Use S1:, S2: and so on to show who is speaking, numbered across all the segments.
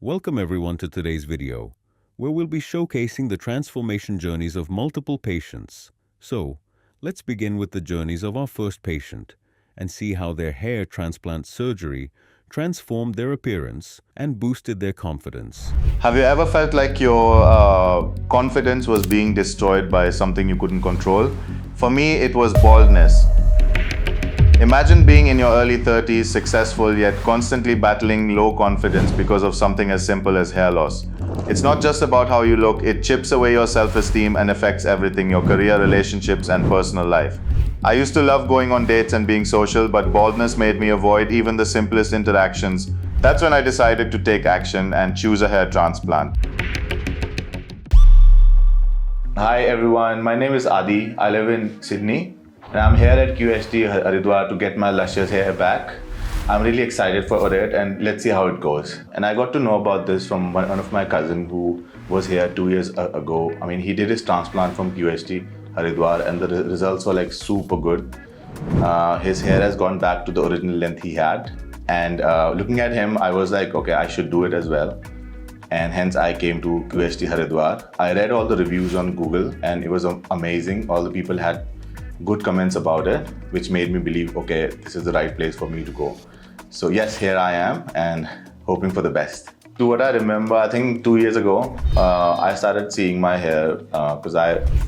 S1: Welcome everyone to today's video, where we'll be showcasing the transformation journeys of multiple patients. So, let's begin with the journeys of our first patient and see how their hair transplant surgery transformed their appearance and boosted their confidence.
S2: Have you ever felt like your confidence was being destroyed by something you couldn't control? For me, it was baldness. Imagine being in your early 30s, successful, yet constantly battling low confidence because of something as simple as hair loss. It's not just about how you look, it chips away your self-esteem and affects everything, your career, relationships, and personal life. I used to love going on dates and being social, but baldness made me avoid even the simplest interactions. That's when I decided to take action and choose a hair transplant. Hi everyone, my name is Adi. I live in Sydney. And I'm here at QHT Haridwar to get my luscious hair back. I'm really excited for it and let's see how it goes. And I got to know about this from one of my cousins who was here 2 years ago. I mean, he did his transplant from QHT Haridwar and the results were like super good. His hair has gone back to the original length he had. And looking at him, I was like, okay, I should do it as well. And hence I came to QHT Haridwar. I read all the reviews on Google and it was amazing. All the people had good comments about it, which made me believe, okay, this is the right place for me to go. So yes, here I am and hoping for the best. To what I remember, I think 2 years ago, I started seeing my hair because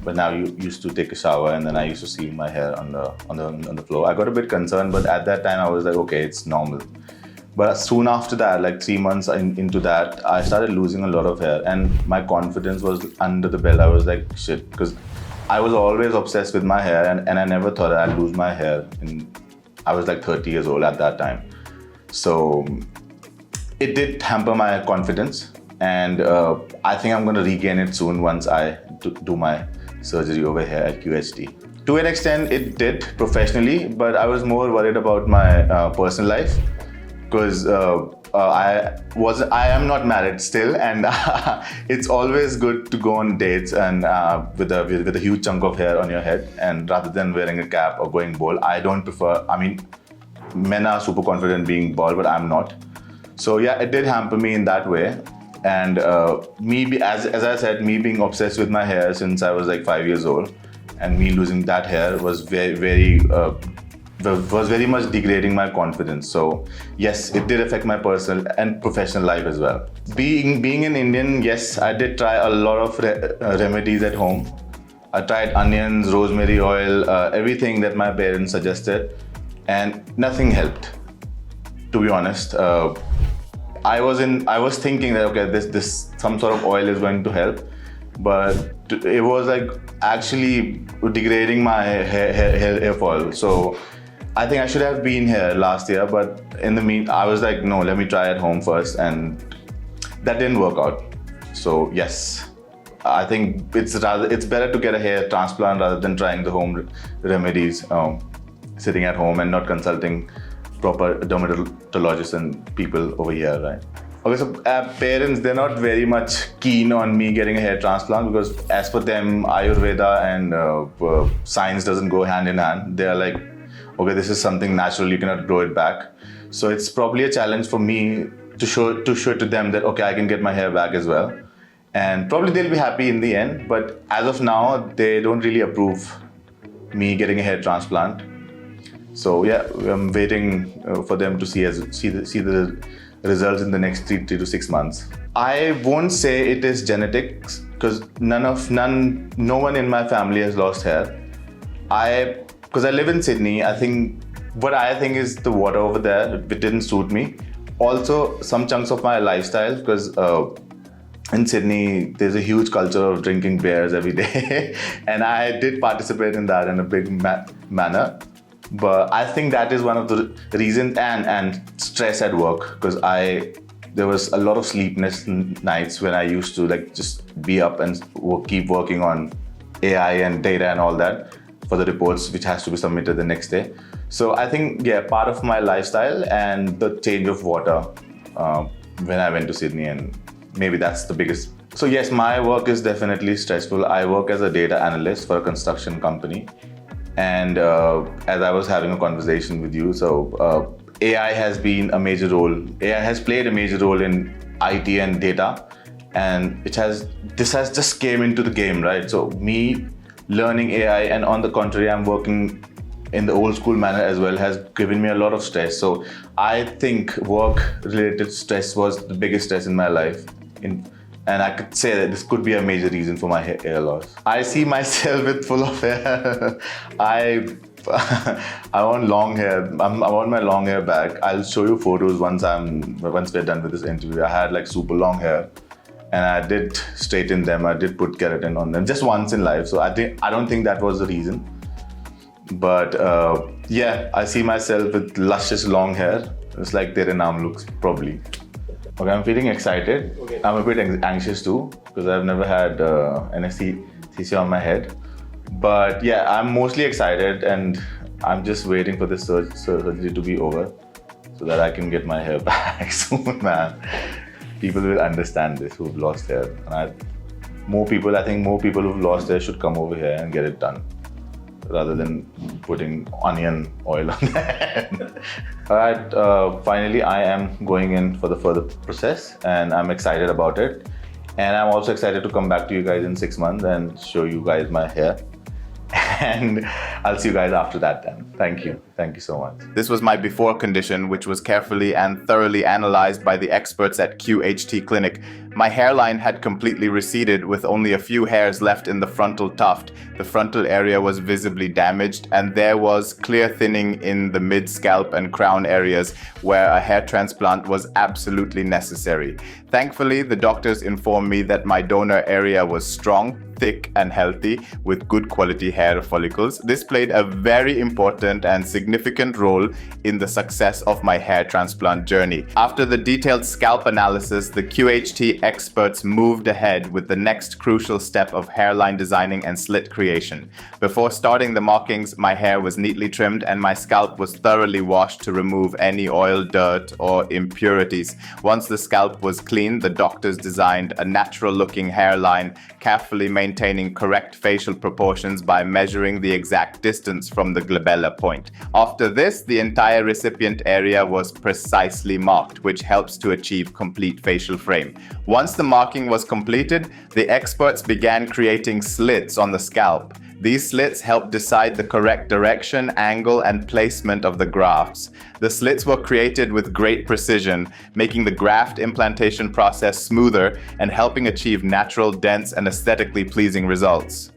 S2: but now you used to take a shower and then I used to see my hair on the floor. I got a bit concerned, but at that time I was like, okay, it's normal. But soon after that, like 3 months into that, I started losing a lot of hair and my confidence was under the belt. I was like, shit, because I was always obsessed with my hair and I never thought I'd lose my hair. I was like 30 years old at that time. So it did hamper my confidence and I think I'm going to regain it soon once I do my surgery over here at QHT. To an extent, it did professionally, but I was more worried about my personal life because I am not married still, and it's always good to go on dates and with a huge chunk of hair on your head, and rather than wearing a cap or going bald. I don't prefer. I mean, men are super confident being bald, but I'm not. So yeah, it did hamper me in that way, and as I said, me being obsessed with my hair since I was like 5 years old, and me losing that hair was very much degrading my confidence. So yes, it did affect my personal and professional life as well. Being an Indian, yes, I did try a lot of remedies at home. I tried onions, rosemary oil, everything that my parents suggested, and nothing helped. To be honest, I was thinking that okay, this some sort of oil is going to help, but it was like actually degrading my hair fall. So I think I should have been here last year, but in the meantime, I was like, no, let me try at home first, and that didn't work out. So yes, I think it's better to get a hair transplant rather than trying the home remedies, sitting at home and not consulting proper dermatologists and people over here, right? Okay, so parents, they're not very much keen on me getting a hair transplant because as per them, Ayurveda and science doesn't go hand in hand. They're like, okay, this is something natural, you cannot grow it back. So it's probably a challenge for me to show to them that, okay, I can get my hair back as well. And probably they'll be happy in the end, but as of now, they don't really approve me getting a hair transplant. So yeah, I'm waiting for them to see the results in the next 3 to 6 months. I won't say it is genetics because no one in my family has lost hair. Because I live in Sydney, I think is the water over there, it didn't suit me. Also, some chunks of my lifestyle, because in Sydney, there's a huge culture of drinking beers every day. And I did participate in that in a big manner. But I think that is one of the reasons, and stress at work, because there was a lot of sleepless nights when I used to like just be up and keep working on AI and data and all that for the reports which has to be submitted the next day. So I think, yeah, part of my lifestyle and the change of water when I went to Sydney, and maybe that's the biggest. So yes, my work is definitely stressful. I work as a data analyst for a construction company. And as I was having a conversation with you, so AI has played a major role in IT and data, and this has just came into the game, right? So me learning AI, and on the contrary, I'm working in the old school manner as well, has given me a lot of stress. So I think work related stress was the biggest stress in my life. And I could say that this could be a major reason for my hair loss. I see myself with full of hair. I want long hair. I want my long hair back. I'll show you photos once we're done with this interview. I had like super long hair, and I did straighten them. I did put keratin on them just once in life. So I don't think that was the reason. But yeah, I see myself with luscious long hair. It's like Tere Naam looks probably. Okay, I'm feeling excited. Okay. I'm a bit anxious too because I've never had anesthesia on my head. But yeah, I'm mostly excited, and I'm just waiting for this surgery to be over so that I can get my hair back soon, man. People will understand this who've lost hair. And I think more people who've lost hair should come over here and get it done, rather than putting onion oil on that. Alright, finally I am going in for the further process, and I'm excited about it. And I'm also excited to come back to you guys in 6 months and show you guys my hair. And I'll see you guys after that then. Thank you. Thank you so much.
S3: This was my before condition, which was carefully and thoroughly analyzed by the experts at QHT Clinic. My hairline had completely receded with only a few hairs left in the frontal tuft. The frontal area was visibly damaged, and there was clear thinning in the mid-scalp and crown areas where a hair transplant was absolutely necessary. Thankfully, the doctors informed me that my donor area was strong, thick and healthy with good quality hair follicles. This played a very important and significant role in the success of my hair transplant journey. After the detailed scalp analysis, the QHT experts moved ahead with the next crucial step of hairline designing and slit creation. Before starting the markings, my hair was neatly trimmed and my scalp was thoroughly washed to remove any oil, dirt or impurities. Once the scalp was clean, the doctors designed a natural looking hairline, carefully maintaining correct facial proportions by measuring the exact distance from the glabella point. After this, the entire recipient area was precisely marked, which helps to achieve complete facial frame. Once the marking was completed, the experts began creating slits on the scalp. These slits help decide the correct direction, angle, and placement of the grafts. The slits were created with great precision, making the graft implantation process smoother and helping achieve natural, dense, and aesthetically pleasing results.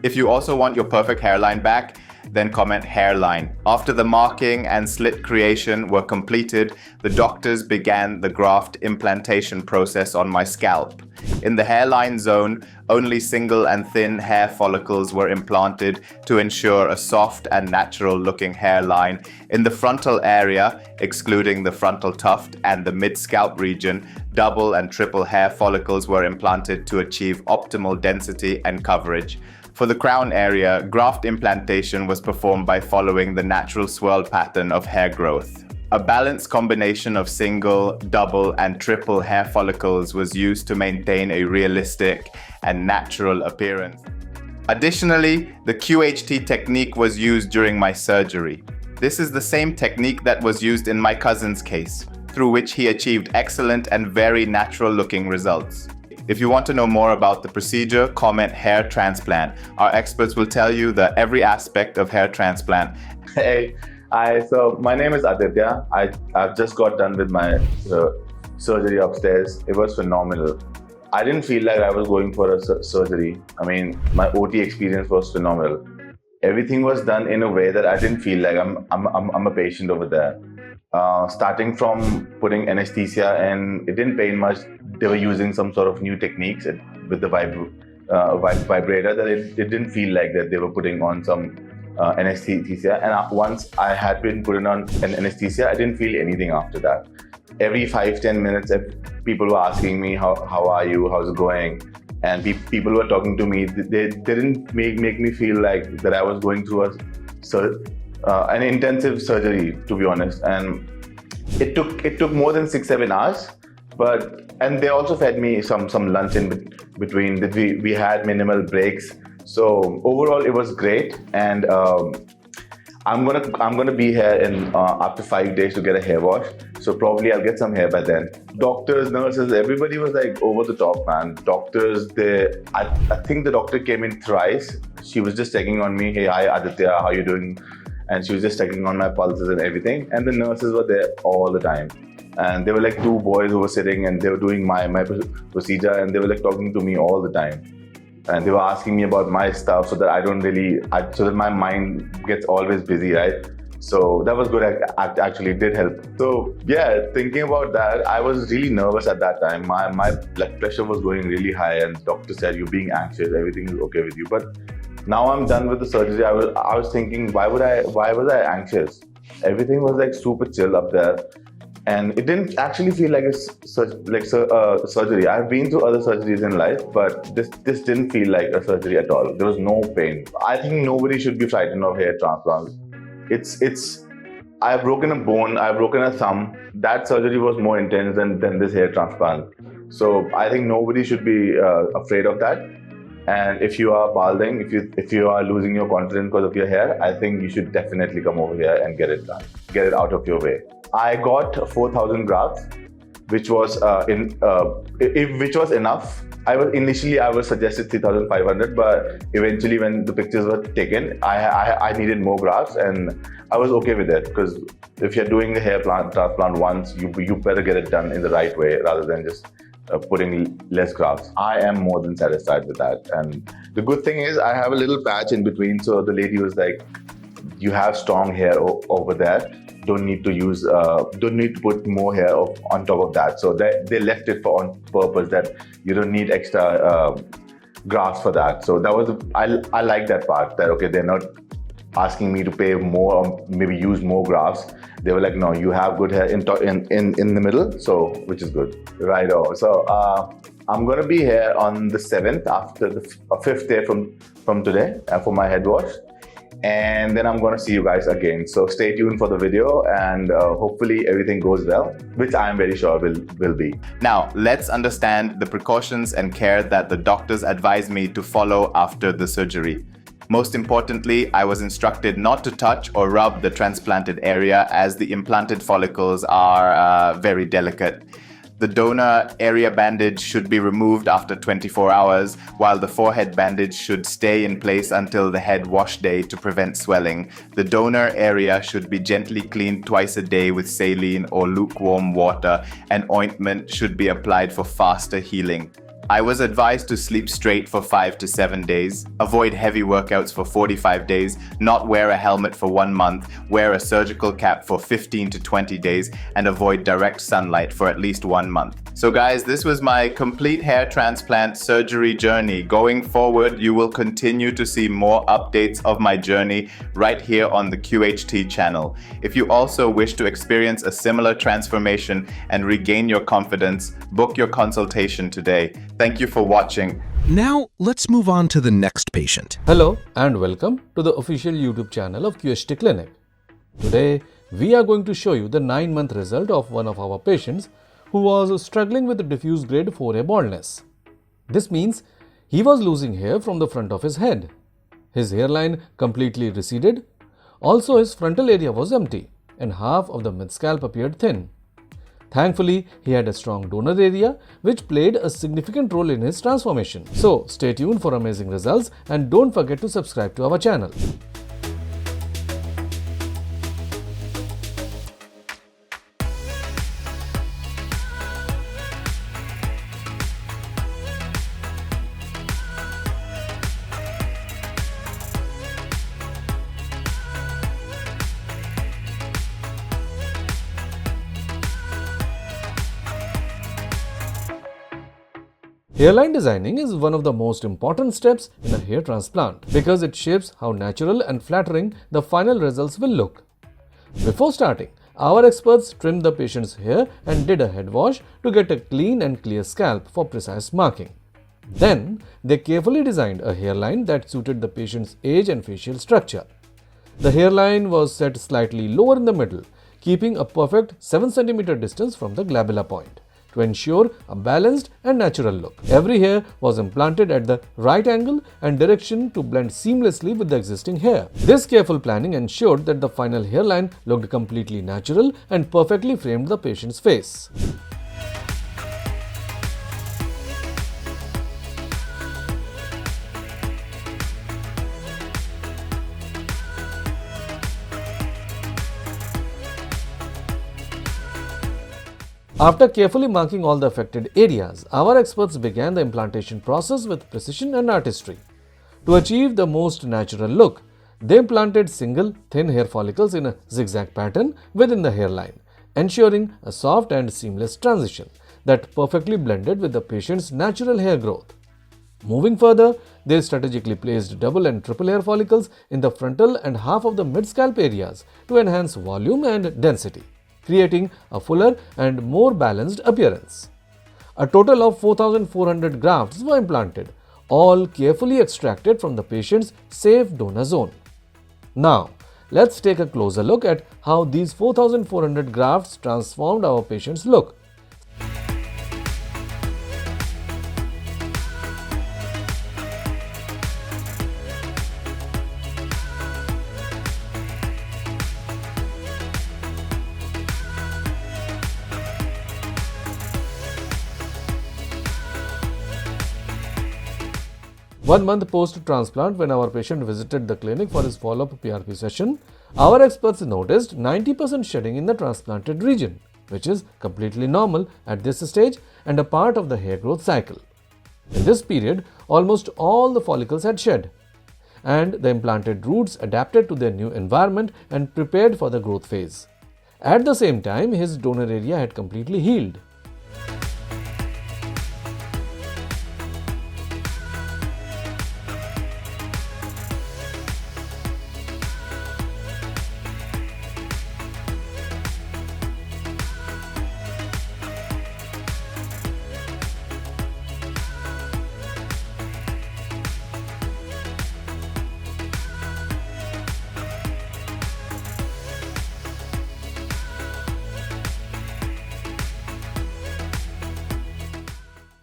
S3: If you also want your perfect hairline back, then comment hairline. After the marking and slit creation were completed, the doctors began the graft implantation process on my scalp. In the hairline zone, only single and thin hair follicles were implanted to ensure a soft and natural looking hairline. In the frontal area, excluding the frontal tuft and the mid-scalp region, double and triple hair follicles were implanted to achieve optimal density and coverage. For the crown area, graft implantation was performed by following the natural swirl pattern of hair growth. A balanced combination of single, double, and triple hair follicles was used to maintain a realistic and natural appearance. Additionally, the QHT technique was used during my surgery. This is the same technique that was used in my cousin's case, through which he achieved excellent and very natural-looking results. If you want to know more about the procedure, comment hair transplant. Our experts will tell you every aspect of hair transplant.
S2: Hey, so my name is Aditya. I've just got done with my surgery upstairs. It was phenomenal. I didn't feel like I was going for a surgery. I mean, my OT experience was phenomenal. Everything was done in a way that I didn't feel like I'm a patient over there. Starting from putting anesthesia, and it didn't pain much. They were using some sort of new techniques with the vibrator that it didn't feel like that they were putting on some anesthesia. And once I had been put on an anesthesia, I didn't feel anything after that. Every 5-10 minutes, people were asking me, how are you, how's it going? And people were talking to me. They didn't make me feel like that I was going through an intensive surgery, to be honest. And it took more than 6-7 hours. And they also fed me some lunch in between. We had minimal breaks. So overall, it was great. And I'm gonna be here in after 5 days to get a hair wash. So probably I'll get some hair by then. Doctors, nurses, everybody was like over the top, man. Doctors, I think the doctor came in thrice. She was just checking on me. Hey, hi Aditya, how you doing? And she was just checking on my pulses and everything. And the nurses were there all the time. And they were like two boys who were sitting and they were doing my procedure, and they were like talking to me all the time. And they were asking me about my stuff so that so that my mind gets always busy, right? So that was good. Actually did help. So yeah, thinking about that, I was really nervous at that time. My blood pressure was going really high, and the doctor said, "You're being anxious. Everything is okay with you." But now I'm done with the surgery. I was thinking, why was I anxious? Everything was like super chill up there. And it didn't actually feel like a surgery. I've been through other surgeries in life, but this didn't feel like a surgery at all. There was no pain. I think nobody should be frightened of hair transplants. I've broken a bone, I've broken a thumb. That surgery was more intense than this hair transplant. So I think nobody should be afraid of that. And if you are balding, if you are losing your confidence because of your hair, I think you should definitely come over here and get it done. Get it out of your way. I got 4,000 grafts, which was which was enough. I was suggested 3,500, but eventually when the pictures were taken, I needed more grafts, and I was okay with it, because if you're doing the hair transplant once, you better get it done in the right way rather than just putting less grafts. I am more than satisfied with that. And the good thing is I have a little patch in between, so the lady was like, "You have strong hair over there. Don't need to put more hair on top of that." So they left it on purpose, that you don't need extra grafts for that. So that was I like that part, that okay, they're not asking me to pay more or maybe use more grafts. They were like, no, you have good hair in the middle, so which is good. Righto. So I'm gonna be here on the 7th, after the 5th day from today, for my head wash. And then I'm going to see you guys again. So stay tuned for the video, and hopefully everything goes well, which I am very sure will be.
S3: Now, let's understand the precautions and care that the doctors advised me to follow after the surgery. Most importantly, I was instructed not to touch or rub the transplanted area, as the implanted follicles are very delicate. The donor area bandage should be removed after 24 hours, while the forehead bandage should stay in place until the head wash day to prevent swelling. The donor area should be gently cleaned twice a day with saline or lukewarm water, and ointment should be applied for faster healing. I was advised to sleep straight for 5 to 7 days, avoid heavy workouts for 45 days, not wear a helmet for 1 month, wear a surgical cap for 15 to 20 days, and avoid direct sunlight for at least 1 month. So guys, this was my complete hair transplant surgery journey. Going forward, you will continue to see more updates of my journey right here on the QHT channel. If you also wish to experience a similar transformation and regain your confidence, book your consultation today. Thank you for watching.
S4: Now, let's move on to the next patient.
S5: Hello and welcome to the official YouTube channel of QHT Clinic. Today, we are going to show you the 9-month result of one of our patients who was struggling with diffuse grade 4 hair baldness. This means he was losing hair from the front of his head. His hairline completely receded. Also, his frontal area was empty and half of the mid-scalp appeared thin. Thankfully, he had a strong donor area, which played a significant role in his transformation. So, stay tuned for amazing results and don't forget to subscribe to our channel. Hairline designing is one of the most important steps in a hair transplant because it shapes how natural and flattering the final results will look. Before starting, our experts trimmed the patient's hair and did a head wash to get a clean and clear scalp for precise marking. Then, they carefully designed a hairline that suited the patient's age and facial structure. The hairline was set slightly lower in the middle, keeping a perfect 7 cm distance from the glabella point. to ensure a balanced and natural look. Every hair was implanted at the right angle and direction to blend seamlessly with the existing hair. This careful planning ensured that the final hairline looked completely natural and perfectly framed the patient's face. After carefully marking all the affected areas, our experts began the implantation process with precision and artistry. To achieve the most natural look, they implanted single, thin hair follicles in a zigzag pattern within the hairline, ensuring a soft and seamless transition that perfectly blended with the patient's natural hair growth. Moving further, they strategically placed double and triple hair follicles in the frontal and half of the mid-scalp areas to enhance volume and density, creating a fuller and more balanced appearance. A total of 4,400 grafts were implanted, all carefully extracted from the patient's safe donor zone. Now, let's take a closer look at how these 4,400 grafts transformed our patient's look. One month post-transplant, when our patient visited the clinic for his follow-up PRP session, our experts noticed 90% shedding in the transplanted region, which is completely normal at this stage and a part of the hair growth cycle. In this period, almost all the follicles had shed, and the implanted roots adapted to their new environment and prepared for the growth phase. At the same time, his donor area had completely healed.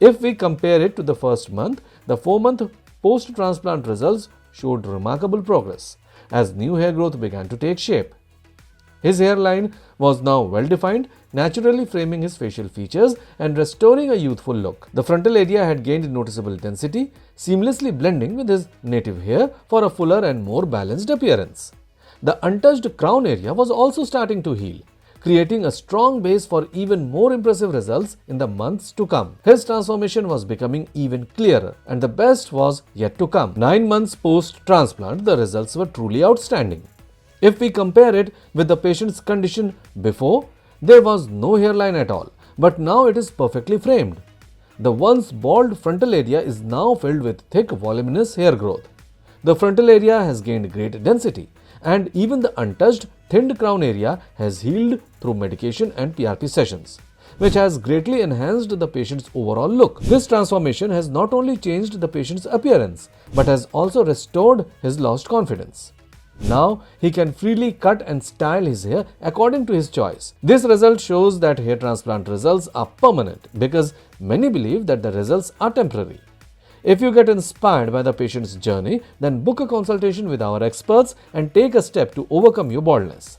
S5: If we compare it to the first month, the 4-month post-transplant results showed remarkable progress as new hair growth began to take shape. His hairline was now well-defined, naturally framing his facial features and restoring a youthful look. The frontal area had gained noticeable density, seamlessly blending with his native hair for a fuller and more balanced appearance. The untouched crown area was also starting to heal, creating a strong base for even more impressive results in the months to come. His transformation was becoming even clearer, and the best was yet to come. 9 months post-transplant, the results were truly outstanding. If we compare it with the patient's condition before, there was no hairline at all, but now it is perfectly framed. The once bald frontal area is now filled with thick, voluminous hair growth. The frontal area has gained great density, and even the untouched, thinned crown area has healed through medication and PRP sessions, which has greatly enhanced the patient's overall look. This transformation has not only changed the patient's appearance, but has also restored his lost confidence. Now, he can freely cut and style his hair according to his choice. This result shows that hair transplant results are permanent because many believe that the results are temporary. If you get inspired by the patient's journey, then book a consultation with our experts and take a step to overcome your baldness.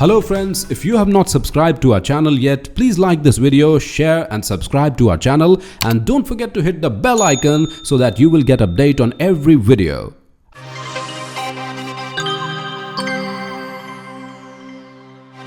S6: Hello friends, if you have not subscribed to our channel yet, please like this video, share and subscribe to our channel, and don't forget to hit the bell icon so that you will get update on every video.